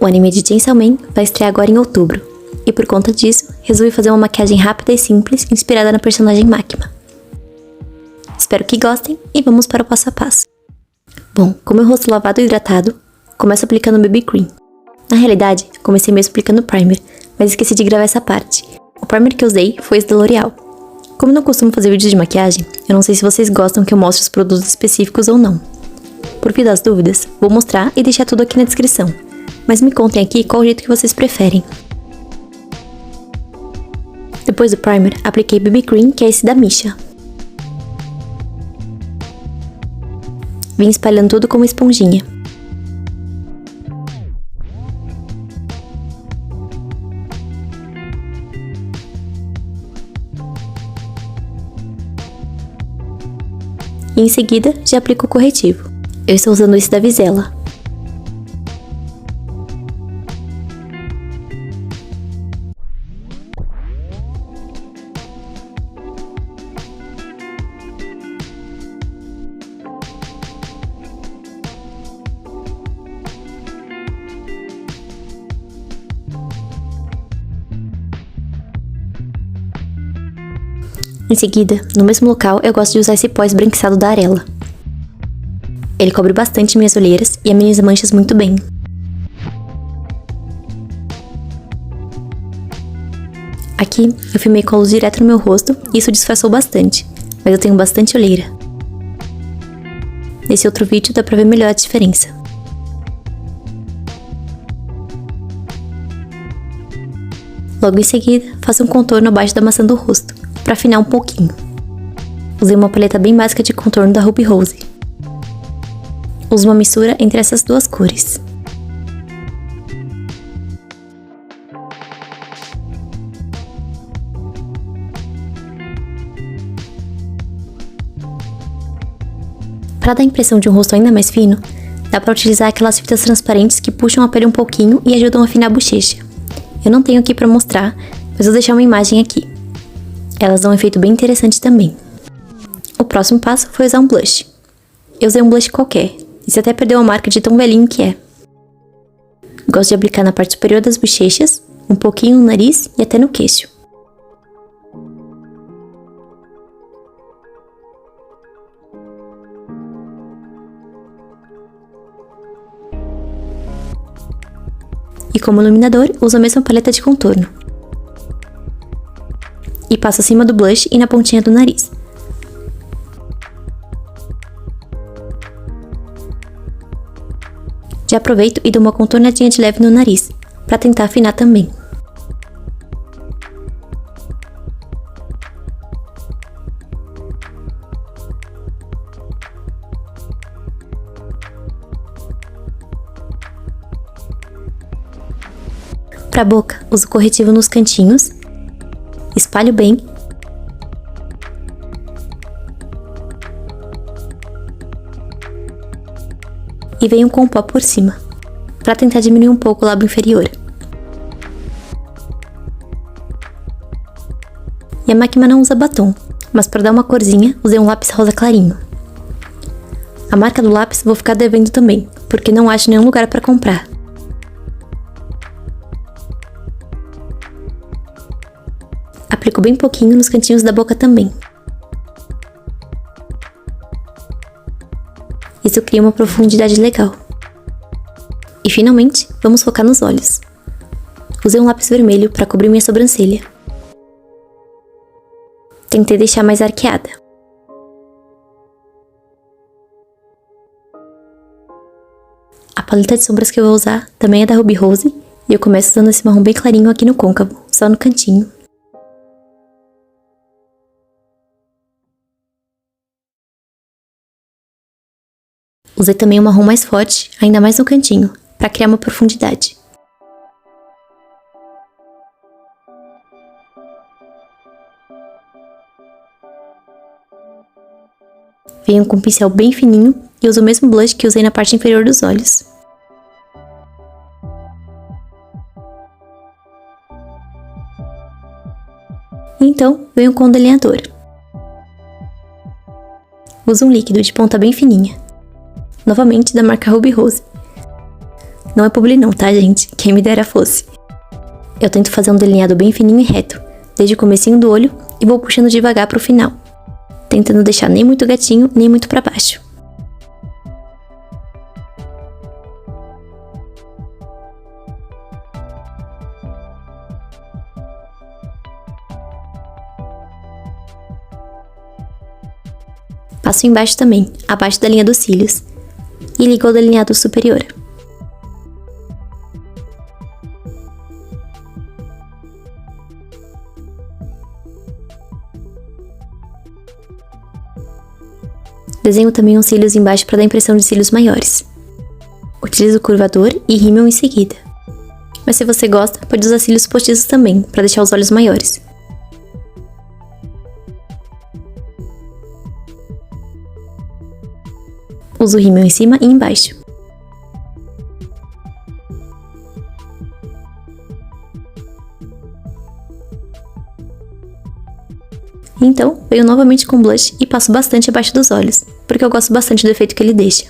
O anime de Chainsaw Man vai estrear agora em outubro, e por conta disso, resolvi fazer uma maquiagem rápida e simples inspirada na personagem Makima. Espero que gostem e vamos para o passo a passo. Bom, com meu rosto lavado e hidratado, começo aplicando BB Cream. Na realidade, comecei mesmo aplicando primer, mas esqueci de gravar essa parte. O primer que eu usei foi esse da L'Oreal. Como não costumo fazer vídeos de maquiagem, eu não sei se vocês gostam que eu mostre os produtos específicos ou não. Por via das dúvidas, vou mostrar e deixar tudo aqui na descrição. Mas me contem aqui qual o jeito que vocês preferem. Depois do primer, apliquei BB Cream, que é esse da Misha. Vim espalhando tudo com uma esponjinha. E em seguida, já aplico o corretivo. Eu estou usando esse da Vizela. Em seguida, no mesmo local, eu gosto de usar esse pó esbranquiçado da Arela. Ele cobre bastante minhas olheiras e ameniza manchas muito bem. Aqui, eu filmei com a luz direto no meu rosto e isso disfarçou bastante, mas eu tenho bastante olheira. Nesse outro vídeo dá pra ver melhor a diferença. Logo em seguida, faço um contorno abaixo da maçã do rosto, pra afinar um pouquinho. Usei uma paleta bem básica de contorno da Ruby Rose. Uso uma mistura entre essas duas cores. Para dar a impressão de um rosto ainda mais fino, dá pra utilizar aquelas fitas transparentes que puxam a pele um pouquinho e ajudam a afinar a bochecha. Eu não tenho aqui pra mostrar, mas vou deixar uma imagem aqui. Elas dão um efeito bem interessante também. O próximo passo foi usar um blush. Eu usei um blush qualquer, esse até perdeu a marca de tão velhinho que é. Gosto de aplicar na parte superior das bochechas, um pouquinho no nariz e até no queixo. E como iluminador, uso a mesma paleta de contorno. E passo acima do blush e na pontinha do nariz. Já aproveito e dou uma contornadinha de leve no nariz, pra tentar afinar também. Pra boca, uso corretivo nos cantinhos. Espalho bem. E venho com o pó por cima, para tentar diminuir um pouco o lábio inferior. E a Makima não usa batom, mas para dar uma corzinha, usei um lápis rosa clarinho. A marca do lápis vou ficar devendo também, porque não acho nenhum lugar para comprar. Aplico bem pouquinho nos cantinhos da boca também. Isso cria uma profundidade legal. E finalmente, vamos focar nos olhos. Usei um lápis vermelho para cobrir minha sobrancelha. Tentei deixar mais arqueada. A paleta de sombras que eu vou usar também é da Ruby Rose, e eu começo usando esse marrom bem clarinho aqui no côncavo, só no cantinho. Usei também um marrom mais forte, ainda mais no cantinho, para criar uma profundidade. Venho com um pincel bem fininho e uso o mesmo blush que usei na parte inferior dos olhos. Então, venho com o delineador. Uso um líquido de ponta bem fininha, novamente da marca Ruby Rose. Não é publi não, tá, gente? Quem me dera fosse. Eu tento fazer um delineado bem fininho e reto, desde o comecinho do olho, e vou puxando devagar pro final, tentando deixar nem muito gatinho, nem muito pra baixo. Passo embaixo também, abaixo da linha dos cílios, e ligo ao delineado superior. Desenho também uns cílios embaixo para dar a impressão de cílios maiores. Utilizo o curvador e rímel em seguida. Mas se você gosta, pode usar cílios postiços também, para deixar os olhos maiores. Uso o rímel em cima e embaixo. Então, venho novamente com blush e passo bastante abaixo dos olhos, porque eu gosto bastante do efeito que ele deixa.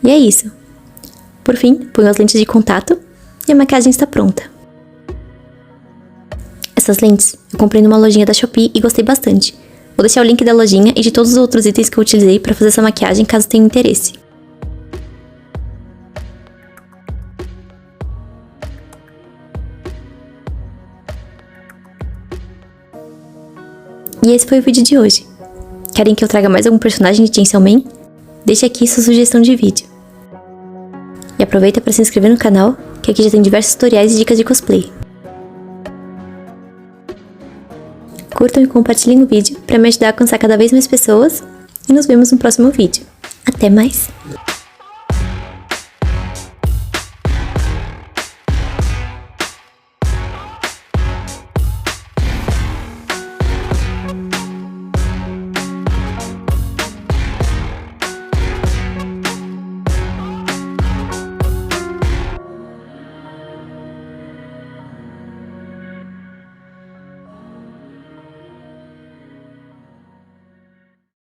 E é isso. Por fim, ponho as lentes de contato e a maquiagem está pronta. Essas lentes eu comprei numa lojinha da Shopee e gostei bastante. Vou deixar o link da lojinha e de todos os outros itens que eu utilizei para fazer essa maquiagem caso tenha interesse. E esse foi o vídeo de hoje. Querem que eu traga mais algum personagem de Chainsaw Man? Deixe aqui sua sugestão de vídeo. E aproveita para se inscrever no canal, que aqui já tem diversos tutoriais e dicas de cosplay. Curtam e compartilhem o vídeo para me ajudar a alcançar cada vez mais pessoas. E nos vemos no próximo vídeo. Até mais!